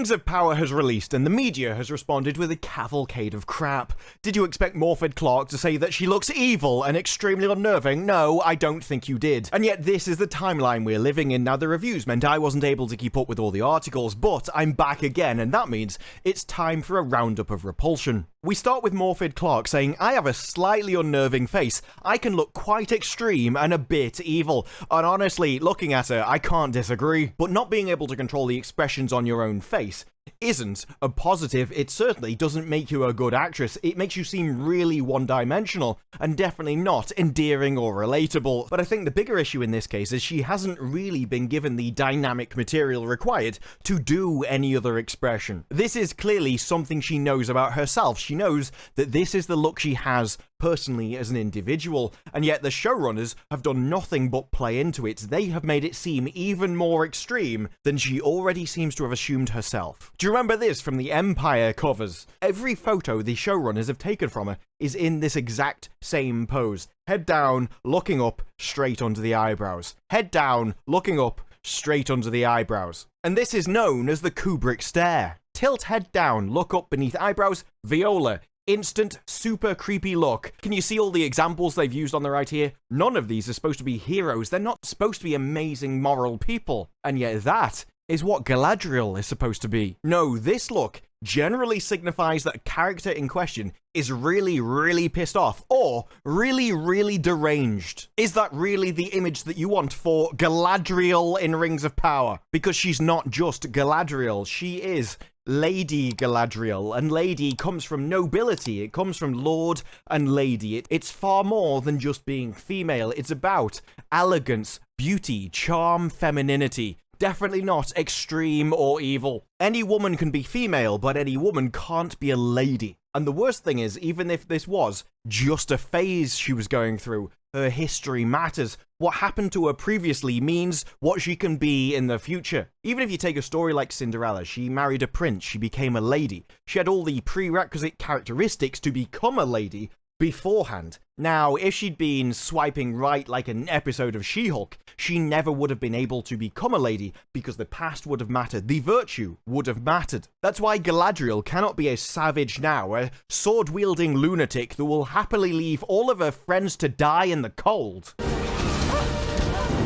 Rings of Power has released and the media has responded with a cavalcade of crap. Did you expect Morfydd Clark to say that she looks evil and extremely unnerving? No, I don't think you did. And yet this is the timeline we're living in now. The reviews meant I wasn't able to keep up with all the articles, but I'm back again, and that means it's time for a roundup of repulsion. We start with Morfydd Clark saying, I have a slightly unnerving face. I can look quite extreme and a bit evil. And honestly, looking at her, I can't disagree. But not being able to control the expressions on your own face isn't a positive. It certainly doesn't make you a good actress. It makes you seem really one-dimensional and definitely not endearing or relatable. But I think the bigger issue in this case is she hasn't really been given the dynamic material required to do any other expression. This is clearly something she knows about herself. She knows that this is the look she has personally as an individual, and yet the showrunners have done nothing but play into it. They have made it seem even more extreme than she already seems to have assumed herself. Do you remember this from the Empire covers? Every photo the showrunners have taken from her is in this exact same pose. Head down, looking up, straight under the eyebrows. Head down, looking up, straight under the eyebrows. And this is known as the Kubrick stare. Tilt head down, look up beneath eyebrows, viola. Instant, super creepy look. Can you see all the examples they've used on the right here? None of these are supposed to be heroes. They're not supposed to be amazing moral people. And yet that is what Galadriel is supposed to be. No, this look generally signifies that a character in question is really, really pissed off or really, really deranged. Is that really the image that you want for Galadriel in Rings of Power? Because she's not just Galadriel, she is Lady Galadriel, and lady comes from nobility, it comes from lord and lady. It's far more than just being female. It's about elegance, beauty, charm, femininity. Definitely not extreme or evil. Any woman can be female, but any woman can't be a lady. And the worst thing is, even if this was just a phase she was going through, her history matters. What happened to her previously means what she can be in the future. Even if you take a story like Cinderella, she married a prince, she became a lady. She had all the prerequisite characteristics to become a lady beforehand. Now, if she'd been swiping right like an episode of She-Hulk, she never would have been able to become a lady because the past would have mattered, the virtue would have mattered. That's why Galadriel cannot be a savage now, a sword-wielding lunatic that will happily leave all of her friends to die in the cold.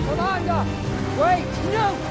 Commander! Wait, no!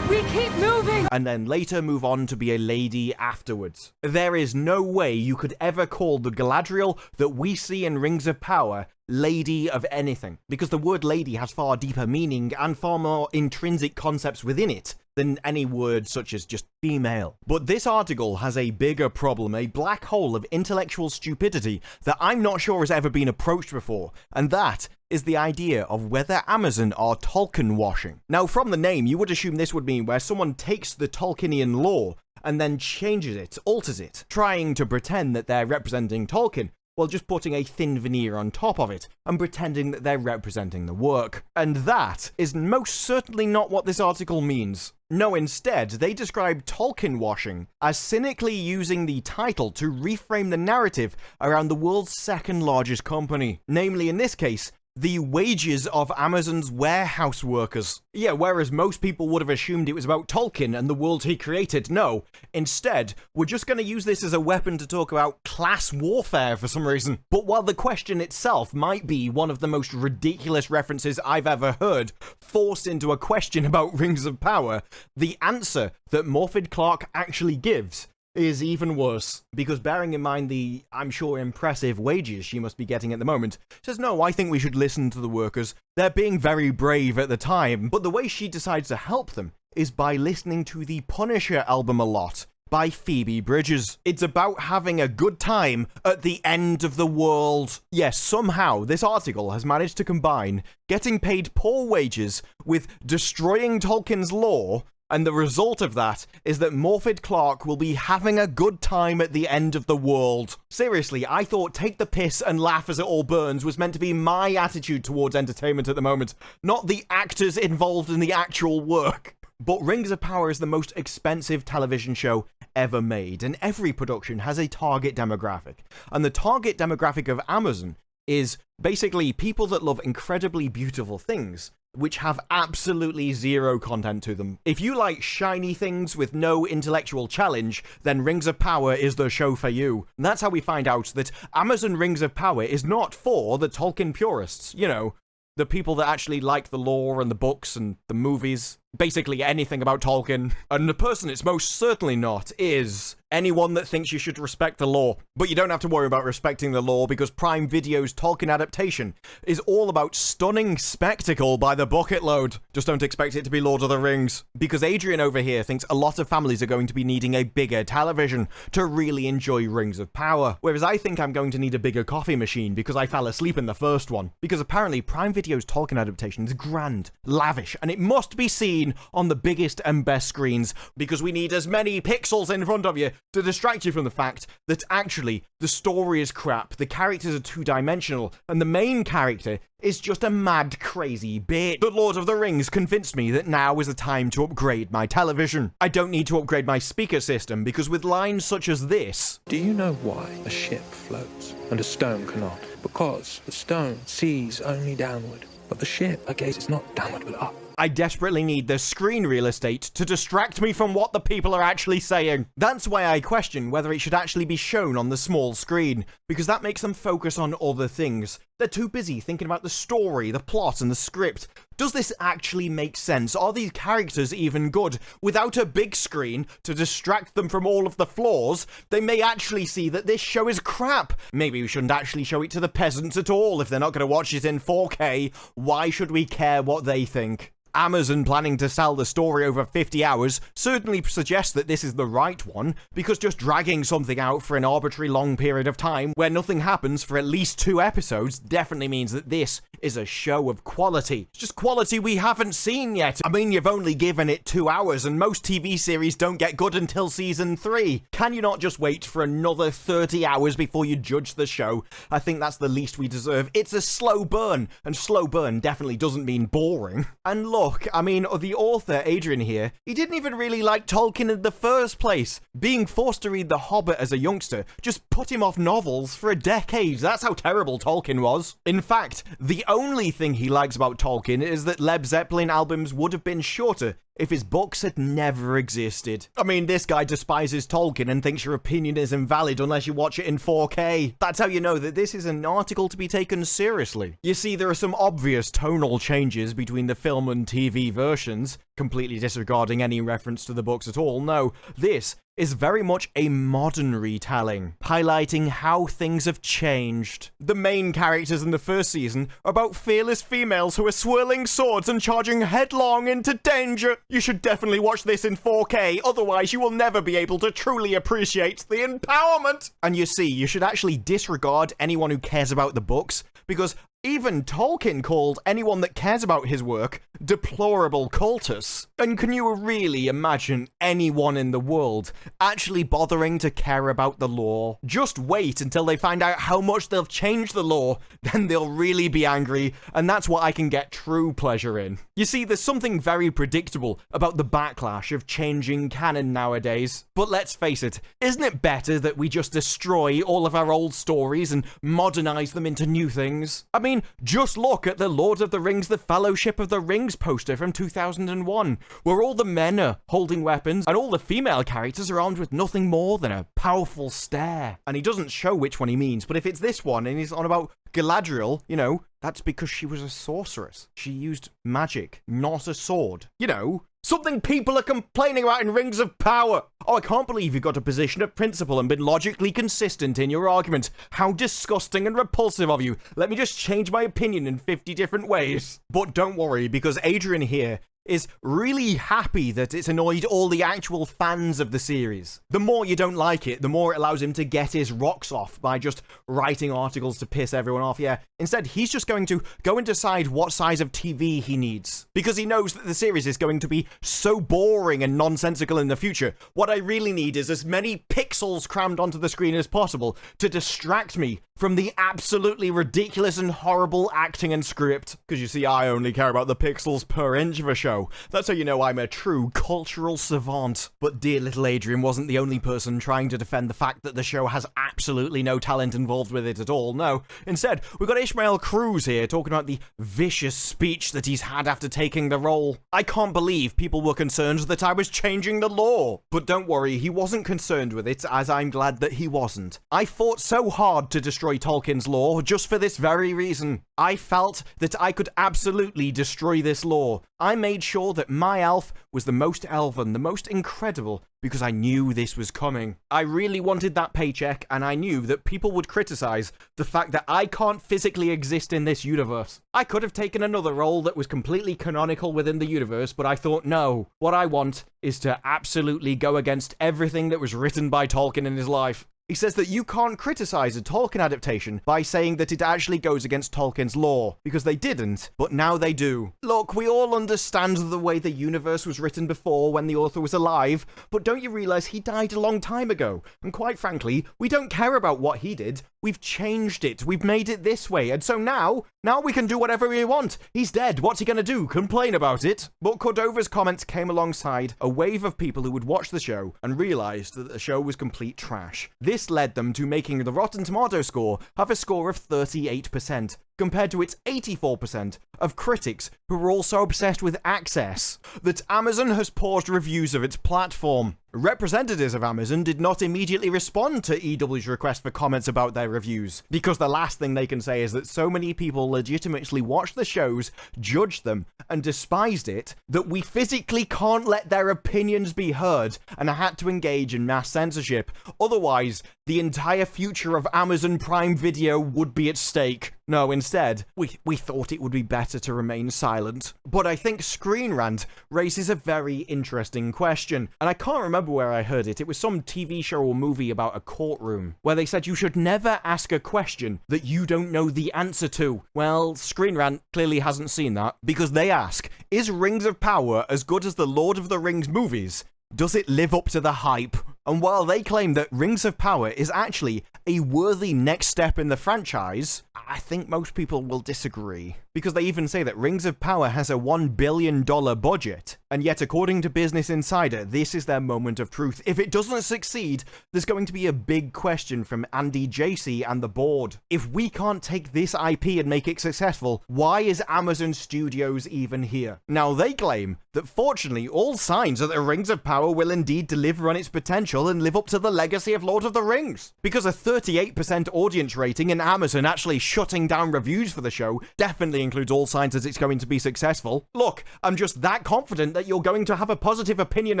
We keep moving! And then later move on to be a lady afterwards. There is no way you could ever call the Galadriel that we see in Rings of Power lady of anything, because the word lady has far deeper meaning and far more intrinsic concepts within it than any word such as just female. But this article has a bigger problem, a black hole of intellectual stupidity that I'm not sure has ever been approached before, and that is the idea of whether Amazon are Tolkien washing. Now, from the name, you would assume this would mean where someone takes the Tolkienian lore and then changes it, alters it, trying to pretend that they're representing Tolkien, while just putting a thin veneer on top of it and pretending that they're representing the work. And that is most certainly not what this article means. No, instead, they describe Tolkien washing as cynically using the title to reframe the narrative around the world's second largest company. Namely, in this case, the wages of Amazon's warehouse workers. Yeah, whereas most people would have assumed it was about Tolkien and the world he created, no. Instead, we're just going to use this as a weapon to talk about class warfare for some reason. But while the question itself might be one of the most ridiculous references I've ever heard forced into a question about Rings of Power, the answer that Morfydd Clark actually gives is even worse, because bearing in mind the, I'm sure, impressive wages she must be getting at the moment, says, no, I think we should listen to the workers. They're being very brave at the time, but the way she decides to help them is by listening to the Punisher album a lot by Phoebe Bridgers. It's about having a good time at the end of the world. Yes, somehow this article has managed to combine getting paid poor wages with destroying Tolkien's lore, and the result of that is that Morfydd Clark will be having a good time at the end of the world. Seriously, I thought take the piss and laugh as it all burns was meant to be my attitude towards entertainment at the moment, not the actors involved in the actual work. But Rings of Power is the most expensive television show ever made, and every production has a target demographic. And the target demographic of Amazon is basically people that love incredibly beautiful things, which have absolutely zero content to them. If you like shiny things with no intellectual challenge, then Rings of Power is the show for you. And that's how we find out that Amazon Rings of Power is not for the Tolkien purists, you know, the people that actually like the lore and the books and the movies, basically anything about Tolkien. And the person it's most certainly not is anyone that thinks you should respect the lore. But you don't have to worry about respecting the lore, because Prime Video's Tolkien adaptation is all about stunning spectacle by the bucket load. Just don't expect it to be Lord of the Rings, because Adrian over here thinks a lot of families are going to be needing a bigger television to really enjoy Rings of Power, whereas I think I'm going to need a bigger coffee machine because I fell asleep in the first one. Because apparently Prime Video's Tolkien adaptation is grand, lavish, and it must be seen on the biggest and best screens, because we need as many pixels in front of you to distract you from the fact that actually the story is crap, the characters are two-dimensional, and the main character is just a mad, crazy bitch. The Lord of the Rings convinced me that now is the time to upgrade my television. I don't need to upgrade my speaker system, because with lines such as this... Do you know why a ship floats and a stone cannot? Because the stone sees only downward, but the ship gazes not downward but up. I desperately need the screen real estate to distract me from what the people are actually saying. That's why I question whether it should actually be shown on the small screen, because that makes them focus on other things. They're too busy thinking about the story, the plot, and the script. Does this actually make sense? Are these characters even good? Without a big screen to distract them from all of the flaws, they may actually see that this show is crap. Maybe we shouldn't actually show it to the peasants at all if they're not going to watch it in 4K. Why should we care what they think? Amazon planning to sell the story over 50 hours certainly suggests that this is the right one, because just dragging something out for an arbitrary long period of time where nothing happens for at least 2 episodes definitely means that this is a show of quality. It's just quality we haven't seen yet. I mean, you've only given it 2 hours, and most TV series don't get good until season 3. Can you not just wait for another 30 hours before you judge the show? I think that's the least we deserve. It's a slow burn, and slow burn definitely doesn't mean boring. And look, I mean, the author, Adrian here, he didn't even really like Tolkien in the first place. Being forced to read The Hobbit as a youngster just put him off novels for a decade. That's how terrible Tolkien was. In fact, the only thing he likes about Tolkien is that Led Zeppelin albums would have been shorter if his books had never existed. I mean, this guy despises Tolkien and thinks your opinion is invalid unless you watch it in 4K. That's how you know that this is an article to be taken seriously. You see, there are some obvious tonal changes between the film and TV versions, completely disregarding any reference to the books at all. No, this is very much a modern retelling, highlighting how things have changed. The main characters in the first season are about fearless females who are swirling swords and charging headlong into danger. You should definitely watch this in 4K, otherwise you will never be able to truly appreciate the empowerment. And you see, you should actually disregard anyone who cares about the books, because even Tolkien called anyone that cares about his work deplorable cultists. And can you really imagine anyone in the world actually bothering to care about the lore? Just wait until they find out how much they'll change the lore, then they'll really be angry, and that's what I can get true pleasure in. You see, there's something very predictable about the backlash of changing canon nowadays. But let's face it, isn't it better that we just destroy all of our old stories and modernize them into new things? I mean, just look at the Lord of the Rings, The Fellowship of the Rings poster from 2001, where all the men are holding weapons and all the female characters are armed with nothing more than a powerful stare. And he doesn't show which one he means, but if it's this one and he's on about Galadriel, you know, that's because she was a sorceress. She used magic, not a sword. You know, something people are complaining about in Rings of Power. Oh, I can't believe you got a position of principle and been logically consistent in your argument. How disgusting and repulsive of you. Let me just change my opinion in 50 different ways. But don't worry, because Adrian here is really happy that it's annoyed all the actual fans of the series. The more you don't like it, the more it allows him to get his rocks off by just writing articles to piss everyone off. Yeah, instead, he's just going to go and decide what size of TV he needs, because he knows that the series is going to be so boring and nonsensical in the future. What I really need is as many pixels crammed onto the screen as possible to distract me from the absolutely ridiculous and horrible acting and script. Because you see, I only care about the pixels per inch of a show. show. That's how you know I'm a true cultural savant. But dear little Adrian wasn't the only person trying to defend the fact that the show has absolutely no talent involved with it at all. No, instead, we've got Ishmael Cruz here talking about the vicious speech that he's had after taking the role. I can't believe people were concerned that I was changing the law. But don't worry, he wasn't concerned with it, as I'm glad that he wasn't. I fought so hard to destroy Tolkien's law just for this very reason. I felt that I could absolutely destroy this law. I made sure that my elf was the most elven, the most incredible, because I knew this was coming. I really wanted that paycheck, and I knew that people would criticize the fact that I can't physically exist in this universe. I could have taken another role that was completely canonical within the universe, but I thought, no, what I want is to absolutely go against everything that was written by Tolkien in his life. He says that you can't criticize a Tolkien adaptation by saying that it actually goes against Tolkien's lore, because they didn't, but now they do. Look, we all understand the way the universe was written before when the author was alive, but don't you realize he died a long time ago? And quite frankly, we don't care about what he did. We've changed it. We've made it this way. And so now we can do whatever we want. He's dead. What's he going to do? Complain about it? But Cordova's comments came alongside a wave of people who would watch the show and realized that the show was complete trash. This led them to making the Rotten Tomato score have a score of 38%, compared to its 84% of critics who were also obsessed with access. That Amazon has paused reviews of its platform. Representatives of Amazon did not immediately respond to EW's request for comments about their reviews, because the last thing they can say is that so many people legitimately watched the shows, judged them, and despised it, that we physically can't let their opinions be heard, and had to engage in mass censorship. Otherwise, the entire future of Amazon Prime Video would be at stake. No, instead, we thought it would be better to remain silent. But I think Screen Rant raises a very interesting question, and I can't remember where I heard it. It was some TV show or movie about a courtroom, where they said you should never ask a question that you don't know the answer to. Well, Screen Rant clearly hasn't seen that, because they ask, is Rings of Power as good as the Lord of the Rings movies? Does it live up to the hype? And while they claim that Rings of Power is actually a worthy next step in the franchise, I think most people will disagree. Because they even say that Rings of Power has a $1 billion budget, and yet according to Business Insider, this is their moment of truth. If it doesn't succeed, there's going to be a big question from Andy Jassy and the board. If we can't take this IP and make it successful, why is Amazon Studios even here? Now they claim that fortunately all signs are that Rings of Power will indeed deliver on its potential and live up to the legacy of Lord of the Rings. Because a 38% audience rating and Amazon actually shutting down reviews for the show definitely includes all signs that it's going to be successful. Look, I'm just that confident that you're going to have a positive opinion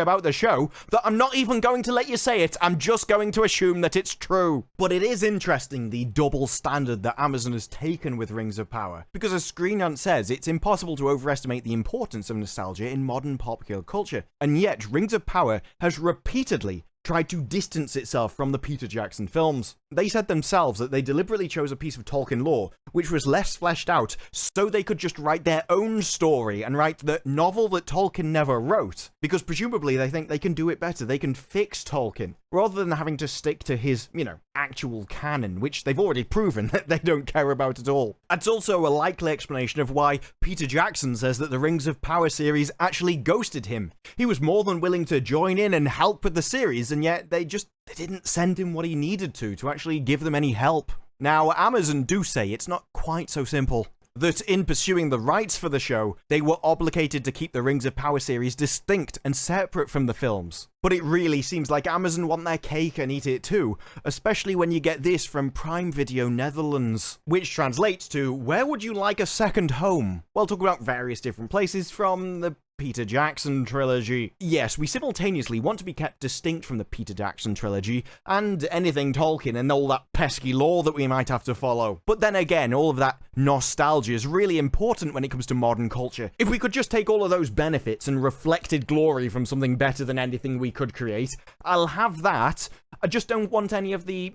about the show that I'm not even going to let you say it. I'm just going to assume that it's true. But it is interesting the double standard that Amazon has taken with Rings of Power, because as Screen Rant says, it's impossible to overestimate the importance of nostalgia in modern popular culture, and yet Rings of Power has repeatedly tried to distance itself from the Peter Jackson films. They said themselves that they deliberately chose a piece of Tolkien lore which was less fleshed out so they could just write their own story and write the novel that Tolkien never wrote, because presumably they think they can do it better, they can fix Tolkien, rather than having to stick to his, actual canon, which they've already proven that they don't care about at all. It's also a likely explanation of why Peter Jackson says that the Rings of Power series actually ghosted him. He was more than willing to join in and help with the series, and yet they didn't send him what he needed to actually give them any help. Now, Amazon do say it's not quite so simple. That in pursuing the rights for the show, they were obligated to keep the Rings of Power series distinct and separate from the films. But it really seems like Amazon want their cake and eat it too, especially when you get this from Prime Video Netherlands, which translates to, where would you like a second home? Well, talk about various different places from the Peter Jackson trilogy. Yes, we simultaneously want to be kept distinct from the Peter Jackson trilogy and anything Tolkien and all that pesky lore that we might have to follow. But then again, all of that nostalgia is really important when it comes to modern culture. If we could just take all of those benefits and reflected glory from something better than anything we could create, I'll have that. I just don't want any of the,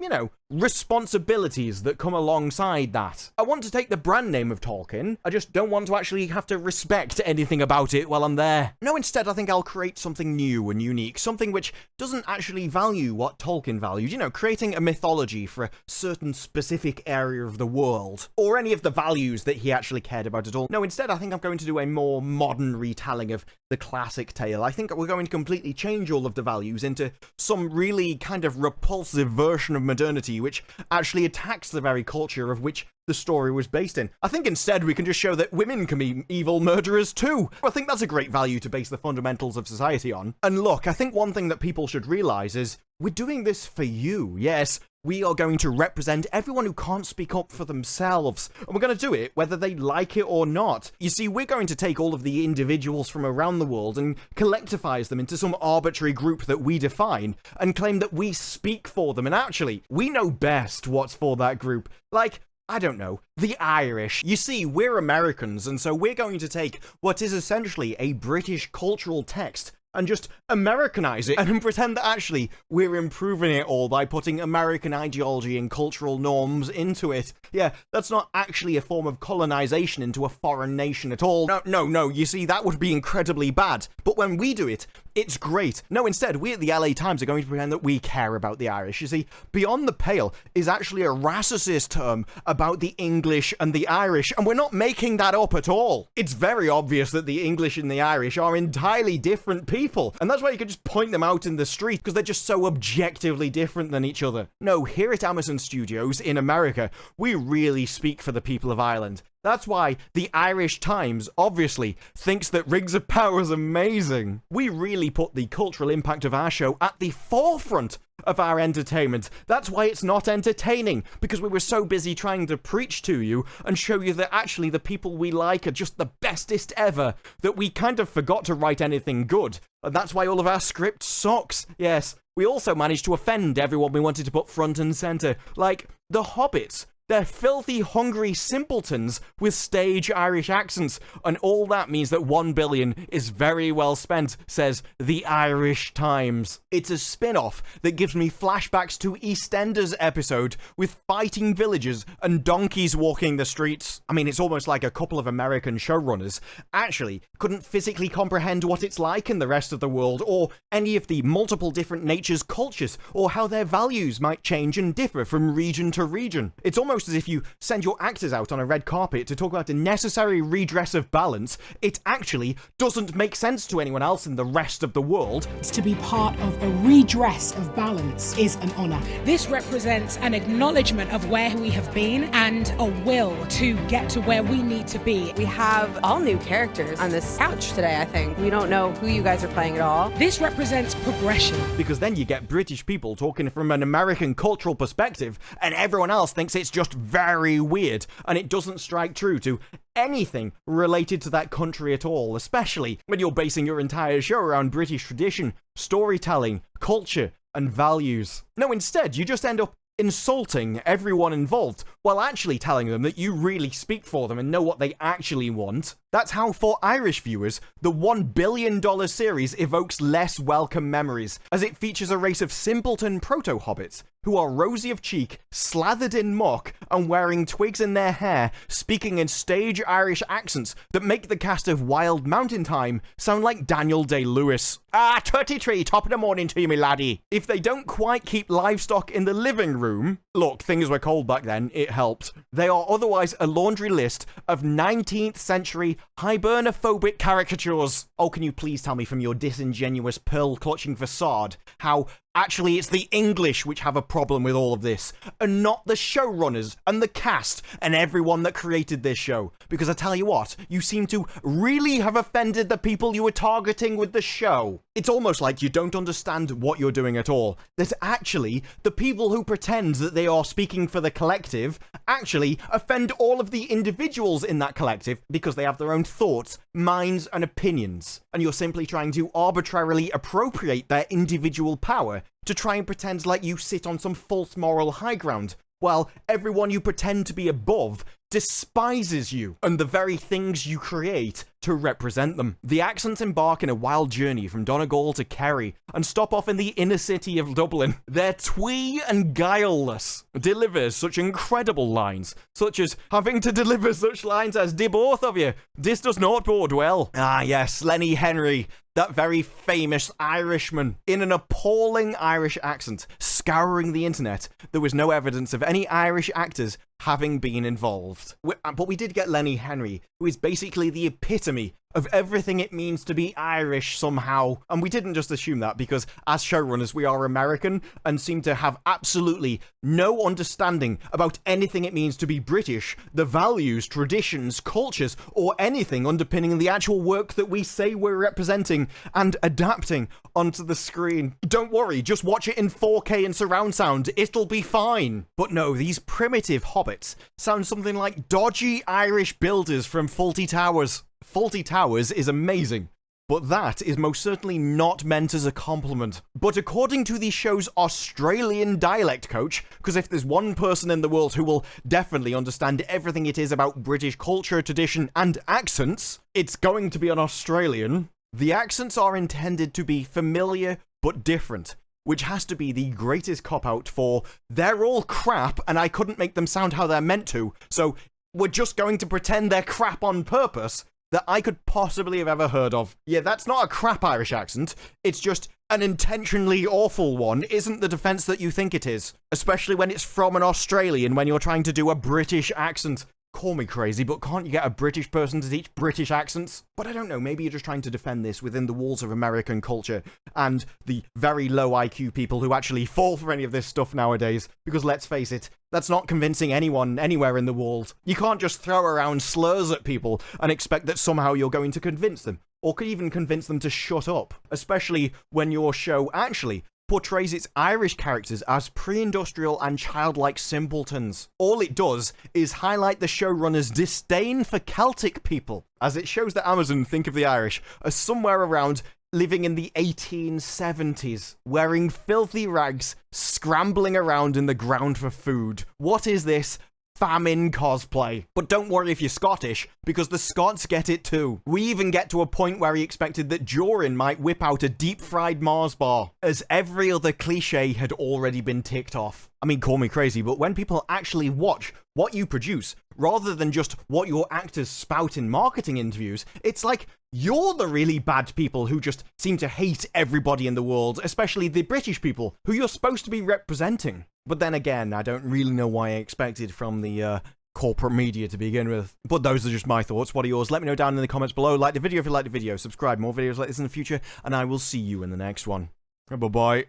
responsibilities that come alongside that. I want to take the brand name of Tolkien, I just don't want to actually have to respect anything about it while I'm there. No, instead I think I'll create something new and unique, something which doesn't actually value what Tolkien valued, you know, creating a mythology for a certain specific area of the world, or any of the values that he actually cared about at all. No, instead I think I'm going to do a more modern retelling of the classic tale. I think we're going to completely change all of the values into some really kind of repulsive version of modernity which actually attacks the very culture of which the story was based in. I think instead we can just show that women can be evil murderers too. I think that's a great value to base the fundamentals of society on. And look, I think one thing that people should realize is we're doing this for you. Yes, we are going to represent everyone who can't speak up for themselves. And we're going to do it whether they like it or not. You see, we're going to take all of the individuals from around the world and collectivize them into some arbitrary group that we define and claim that we speak for them. And actually, we know best what's for that group. Like, I don't know, the Irish. You see, we're Americans, and so we're going to take what is essentially a British cultural text and just Americanize it and pretend that actually we're improving it all by putting American ideology and cultural norms into it. Yeah, that's not actually a form of colonization into a foreign nation at all. No, you see, that would be incredibly bad. But when we do it, it's great. No, instead, we at the LA Times are going to pretend that we care about the Irish. You see, Beyond the Pale is actually a racist term about the English and the Irish, and we're not making that up at all. It's very obvious that the English and the Irish are entirely different people, and that's why you can just point them out in the street, because they're just so objectively different than each other. No, here at Amazon Studios in America, we really speak for the people of Ireland. That's why the Irish Times, obviously, thinks that Rings of Power is amazing. We really put the cultural impact of our show at the forefront of our entertainment. That's why it's not entertaining, because we were so busy trying to preach to you and show you that actually the people we like are just the bestest ever, that we kind of forgot to write anything good. And that's why all of our script sucks. Yes, we also managed to offend everyone we wanted to put front and center, like the Hobbits. They're filthy, hungry simpletons with stage Irish accents, and all that means that $1 billion is very well spent, says the Irish Times. It's a spin-off that gives me flashbacks to EastEnders episode with fighting villagers and donkeys walking the streets. I mean, it's almost like a couple of American showrunners actually couldn't physically comprehend what it's like in the rest of the world, or any of the multiple different natures' cultures, or how their values might change and differ from region to region. It's almost as if you send your actors out on a red carpet to talk about a necessary redress of balance. It actually doesn't make sense to anyone else in the rest of the world. To be part of a redress of balance is an honour. This represents an acknowledgement of where we have been and a will to get to where we need to be. We have all new characters on this couch today, I think. We don't know who you guys are playing at all. This represents progression. Because then you get British people talking from an American cultural perspective, and everyone else thinks it's just very weird, and it doesn't strike true to anything related to that country at all, especially when you're basing your entire show around British tradition, storytelling, culture, and values. No, instead, you just end up insulting everyone involved while actually telling them that you really speak for them and know what they actually want. That's how, for Irish viewers, the $1 billion series evokes less welcome memories, as it features a race of simpleton proto-hobbits who are rosy of cheek, slathered in muck, and wearing twigs in their hair, speaking in stage Irish accents that make the cast of Wild Mountain Time sound like Daniel Day-Lewis. Ah, 33, top of the morning to you, me laddie. If they don't quite keep livestock in the living room, look, things were cold back then, it helped. They are otherwise a laundry list of 19th century hibernophobic caricatures. Oh, can you please tell me from your disingenuous pearl-clutching facade how actually it's the English which have a problem with all of this, and not the showrunners and the cast and everyone that created this show? Because I tell you what, you seem to really have offended the people you were targeting with the show. It's almost like you don't understand what you're doing at all. That actually, the people who pretend that they are speaking for the collective actually offend all of the individuals in that collective because they have their own thoughts, minds, and opinions. And you're simply trying to arbitrarily appropriate their individual power to try and pretend like you sit on some false moral high ground, while everyone you pretend to be above despises you and the very things you create to represent them. The accents embark in a wild journey from Donegal to Kerry and stop off in the inner city of Dublin. Their twee and guileless delivers such incredible lines, such as having to deliver such lines as "De both of you, this does not bode well." Ah yes, Lenny Henry, that very famous Irishman, in an appalling Irish accent, scouring the internet. There was no evidence of any Irish actors having been involved. But we did get Lenny Henry, who is basically the epitome of everything it means to be Irish somehow. And we didn't just assume that, because as showrunners we are American and seem to have absolutely no understanding about anything it means to be British, the values, traditions, cultures, or anything underpinning the actual work that we say we're representing and adapting onto the screen. Don't worry, just watch it in 4K and surround sound, it'll be fine. But no, these primitive hobbits sound something like dodgy Irish builders from Fawlty Towers. Fawlty Towers is amazing, but that is most certainly not meant as a compliment. But according to the show's Australian dialect coach, because if there's one person in the world who will definitely understand everything it is about British culture, tradition, and accents, it's going to be an Australian. The accents are intended to be familiar but different, which has to be the greatest cop-out for "they're all crap and I couldn't make them sound how they're meant to, so we're just going to pretend they're crap on purpose," that I could possibly have ever heard of. Yeah, that's not a crap Irish accent, it's just an intentionally awful one isn't the defense that you think it is, especially when it's from an Australian when you're trying to do a British accent. Call me crazy, but can't you get a British person to teach British accents? But I don't know, maybe you're just trying to defend this within the walls of American culture and the very low IQ people who actually fall for any of this stuff nowadays, because let's face it, that's not convincing anyone anywhere in the world. You can't just throw around slurs at people and expect that somehow you're going to convince them, or could even convince them to shut up, especially when your show actually portrays its Irish characters as pre-industrial and childlike simpletons. All it does is highlight the showrunner's disdain for Celtic people, as it shows that Amazon think of the Irish as somewhere around living in the 1870s, wearing filthy rags, scrambling around in the ground for food. What is this? Famine cosplay. But don't worry if you're Scottish, because the Scots get it too. We even get to a point where he expected that Joran might whip out a deep-fried Mars bar, as every other cliche had already been ticked off. I mean, call me crazy, but when people actually watch what you produce, rather than just what your actors spout in marketing interviews, it's like you're the really bad people who just seem to hate everybody in the world, especially the British people, who you're supposed to be representing. But then again, I don't really know why I expected from the corporate media to begin with. But those are just my thoughts. What are yours? Let me know down in the comments below. Like the video if you like the video. Subscribe, more videos like this in the future, and I will see you in the next one. Bye-bye.